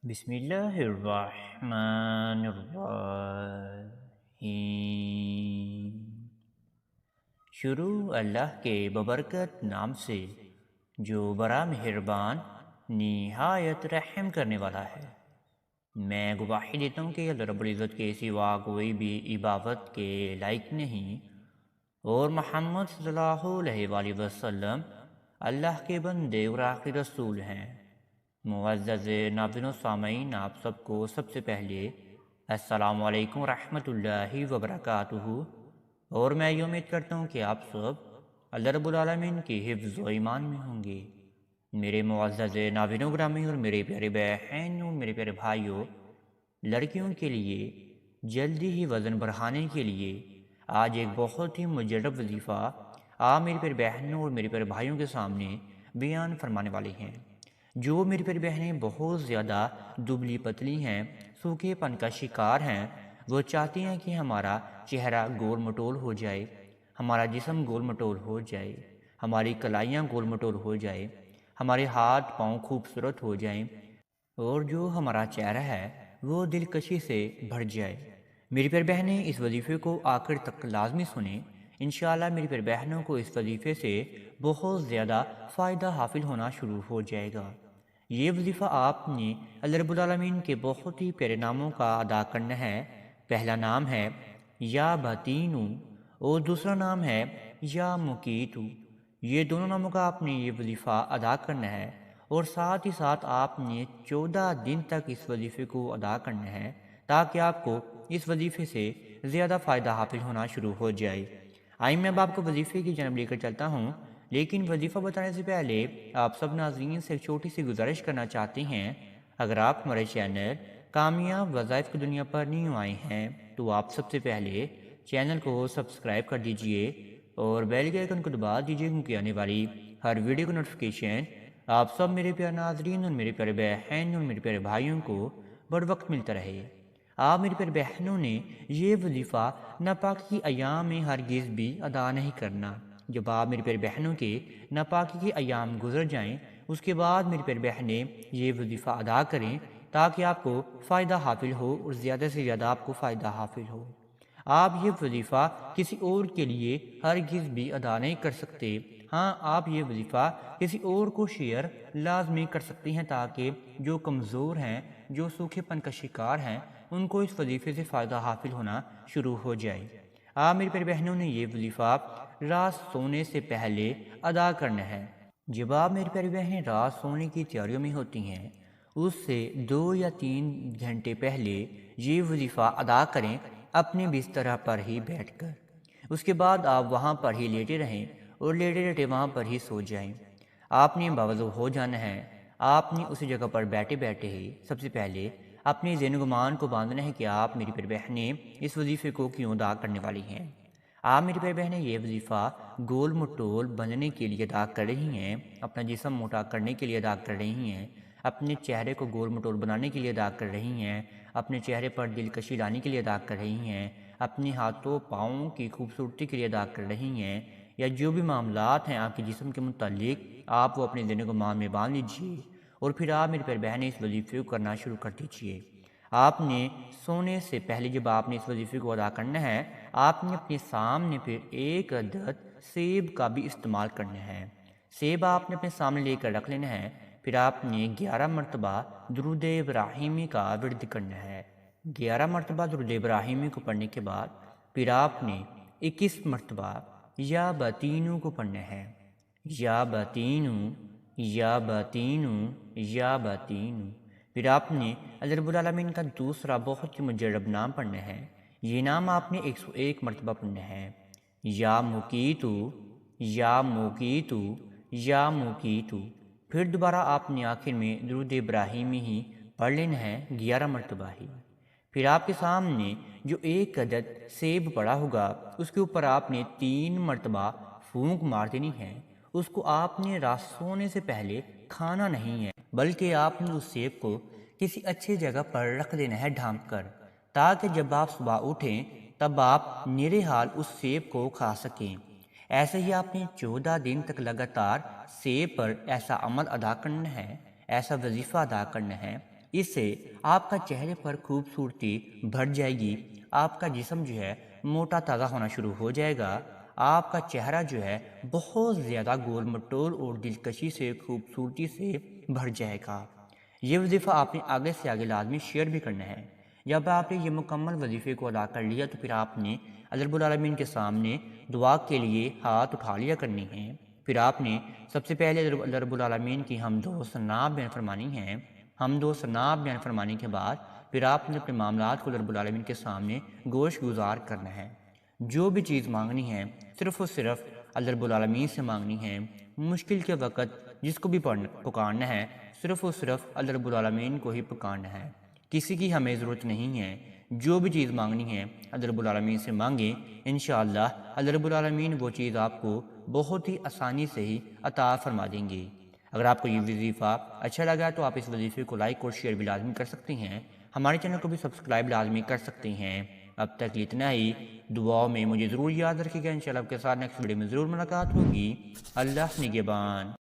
بسم اللہ الرحمن الرحیم۔ شروع اللہ کے ببرکت نام سے جو بڑا مہربان نہایت رحم کرنے والا ہے۔ میں گواہی دیتا ہوں کہ اللہ رب العزت کے سوا کوئی بھی عبادت کے لائق نہیں، اور محمد صلی اللہ علیہ وآلہ وسلم اللہ کے بندے اور آخری رسول ہیں۔ معزز ناظرین و سامعین، آپ سب کو سب سے پہلے السلام علیکم ورحمۃ اللہ وبرکاتہ، اور میں یہ امید کرتا ہوں کہ آپ سب اللہ رب العالمین کی حفظ و ایمان میں ہوں گے۔ میرے معزز ناظرین و گرامی اور میرے پیارے بہن اور میرے پیارے بھائیوں، لڑکیوں کے لیے جلدی ہی وزن بڑھانے کے لیے آج ایک بہت ہی مجرب وظیفہ آپ میری پیارے بہنوں اور میرے پیارے بھائیوں کے سامنے بیان فرمانے والے ہیں۔ جو میری پیاری بہنیں بہت زیادہ دبلی پتلی ہیں، سوکھے پن کا شکار ہیں، وہ چاہتی ہیں کہ ہمارا چہرہ گول مٹول ہو جائے، ہمارا جسم گول مٹول ہو جائے، ہماری کلائیاں گول مٹول ہو جائے، ہمارے ہاتھ پاؤں خوبصورت ہو جائیں، اور جو ہمارا چہرہ ہے وہ دلکشی سے بھر جائے۔ میری پیاری بہنیں اس وظیفے کو آخر تک لازمی سنیں۔ انشاءاللہ میری پیاری بہنوں کو اس وظیفے سے بہت زیادہ فائدہ حاصل ہونا شروع ہو جائے گا۔ یہ وظیفہ آپ نے اللہ رب العالمین کے بہت ہی پیارے ناموں کا ادا کرنا ہے۔ پہلا نام ہے یا بتینو اور دوسرا نام ہے یا مقیتو۔ یہ دونوں ناموں کا آپ نے یہ وظیفہ ادا کرنا ہے، اور ساتھ ہی ساتھ آپ نے 14 دن تک اس وظیفے کو ادا کرنا ہے، تاکہ آپ کو اس وظیفے سے زیادہ فائدہ حاصل ہونا شروع ہو جائے۔ آئیں میں اب آپ کو وظیفے کی جانب لے کر چلتا ہوں، لیکن وظیفہ بتانے سے پہلے آپ سب ناظرین سے ایک چھوٹی سی گزارش کرنا چاہتے ہیں۔ اگر آپ ہمارے چینل کامیاب وظائف کی دنیا پر نیو آئے ہیں تو آپ سب سے پہلے چینل کو سبسکرائب کر دیجئے اور بیل کے آئیکن کو دبا دیجئے، کیونکہ آنے والی ہر ویڈیو کا نوٹیفیکیشن آپ سب میرے پیارے ناظرین اور میرے پیارے بہن اور میرے پیارے بھائیوں کو بر وقت ملتا رہے۔ آپ میری پیارے بہنوں نے یہ وظیفہ ناپاکی کی ایام میں ہرگز بھی ادا نہیں کرنا۔ جب آپ میری پیاری بہنوں کے ناپاکی کے ایام گزر جائیں، اس کے بعد میری پیاری بہنیں یہ وظیفہ ادا کریں، تاکہ آپ کو فائدہ حاصل ہو اور زیادہ سے زیادہ آپ کو فائدہ حاصل ہو۔ آپ یہ وظیفہ کسی اور کے لیے ہرگز بھی ادا نہیں کر سکتے۔ ہاں، آپ یہ وظیفہ کسی اور کو شیئر لازمی کر سکتے ہیں، تاکہ جو کمزور ہیں، جو سوکھے پن کا شکار ہیں، ان کو اس وظیفے سے فائدہ حاصل ہونا شروع ہو جائے۔ آپ میری پیاری بہنوں نے یہ وظیفہ رات سونے سے پہلے ادا کرنا ہے۔ جب آپ میری پیاری بہنیں رات سونے کی تیاریوں میں ہوتی ہیں، اس سے 2 یا 3 گھنٹے پہلے یہ وظیفہ ادا کریں، اپنے بستر پر ہی بیٹھ کر۔ اس کے بعد آپ وہاں پر ہی لیٹے رہیں اور لیٹے لیٹے وہاں پر ہی سو جائیں۔ آپ نے باوضو ہو جانا ہے۔ آپ نے اسی جگہ پر بیٹھے بیٹھے ہی سب سے پہلے اپنے ذہن و گمان کو باندھنا ہے کہ آپ میری پیاری بہنیں اس وظیفے کو کیوں ادا کرنے والی ہیں۔ آپ میری پیاری بہنیں یہ وظیفہ گول مٹول بننے کے لیے ادا کر رہی ہیں، اپنا جسم موٹا کرنے کے لیے ادا کر رہی ہیں، اپنے چہرے کو گول مٹول بنانے کے لیے ادا کر رہی ہیں، اپنے چہرے پر دلکشی لانے کے لیے ادا کر رہی ہیں، اپنے ہاتھوں پاؤں کی خوبصورتی کے لیے ادا کر رہی ہیں، یا جو بھی معاملات ہیں آپ کے جسم کے متعلق، آپ وہ اپنے ذہن و گمان میں باندھ لیجیے، اور پھر آپ میری پیاری بہنیں اس وظیفے کو کرنا شروع کر دیجیے۔ آپ نے سونے سے پہلے جب آپ نے اس وظیفے کو ادا کرنا ہے، آپ نے اپنے سامنے پھر 1 عدد سیب کا بھی استعمال کرنا ہے۔ سیب آپ نے اپنے سامنے لے کر رکھ لینا ہے۔ پھر آپ نے 11 مرتبہ درود ابراہیمی کا ورد کرنا ہے۔ 11 مرتبہ درود ابراہیمی کو پڑھنے کے بعد پھر آپ نے 21 مرتبہ یا بتینو کو پڑھنا ہے۔ یا بتینو، یا بتینو، یا بتینو۔ پھر آپ نے اللہ رب العالمین کا دوسرا بہت ہی مجرب نام پڑھنا ہے۔ یہ نام آپ نے 101 مرتبہ پڑھنا ہے۔ یا مقیتو، یا مقیتو، یا مقیتو۔ پھر دوبارہ آپ نے آخر میں درود ابراہیمی ہی پڑھ لینا ہے، 11 مرتبہ ہی۔ پھر آپ کے سامنے جو 1 عدد سیب پڑا ہوگا، اس کے اوپر آپ نے 3 مرتبہ پھونک مار دینی ہے۔ اس کو آپ نے رات سونے سے پہلے کھانا نہیں ہے، بلکہ آپ نے اس سیب کو کسی اچھی جگہ پر رکھ دینا ہے ڈھانپ کر، تاکہ جب آپ صبح اٹھیں تب آپ نرے حال اس سیب کو کھا سکیں۔ ایسے ہی آپ نے 14 دن تک لگاتار سیب پر ایسا عمل ادا کرنا ہے، ایسا وظیفہ ادا کرنا ہے، اس سے آپ کا چہرے پر خوبصورتی بڑھ جائے گی، آپ کا جسم جو ہے موٹا تازہ ہونا شروع ہو جائے گا، آپ کا چہرہ جو ہے بہت زیادہ گول مٹول اور دلکشی سے خوبصورتی سے بھر جائے گا۔ یہ وظیفہ آپ نے آگے سے آگے لازمی شیئر بھی کرنا ہے۔ جب آپ نے یہ مکمل وظیفے کو ادا کر لیا تو پھر آپ نے اللہ رب العالمین کے سامنے دعا کے لیے ہاتھ اٹھا لیا کرنی ہے۔ پھر آپ نے سب سے پہلے اللہ رب العالمین کی حمد و ثنا بیان فرمانی ہے۔ حمد و ثنا بیان فرمانے کے بعد پھر آپ نے اپنے معاملات کو اللہ رب العالمین کے سامنے گوش گزار کرنا ہے۔ جو بھی چیز مانگنی ہے صرف اور صرف اللہ رب العالمین سے مانگنی ہے۔ مشکل کے وقت جس کو بھی پکارنا ہے صرف اور صرف اللہ رب العالمین کو ہی پکارنا ہے، کسی کی ہمیں ضرورت نہیں ہے۔ جو بھی چیز مانگنی ہے اللہ رب العالمین سے مانگیں، انشاءاللہ اللہ رب العالمین وہ چیز آپ کو بہت ہی آسانی سے ہی عطا فرما دیں گے۔ اگر آپ کو یہ وظیفہ اچھا لگا تو آپ اس وظیفے کو لائک اور شیئر بھی لازمی کر سکتے ہیں، ہمارے چینل کو بھی سبسکرائب لازمی کر سکتے ہیں۔ اب تک اتنا ہی، دعاؤں میں مجھے ضرور یاد رکھیے گا، انشاءاللہ آپ کے ساتھ نیکسٹ ویڈیو میں ضرور ملاقات ہوگی۔ اللہ نگہبان۔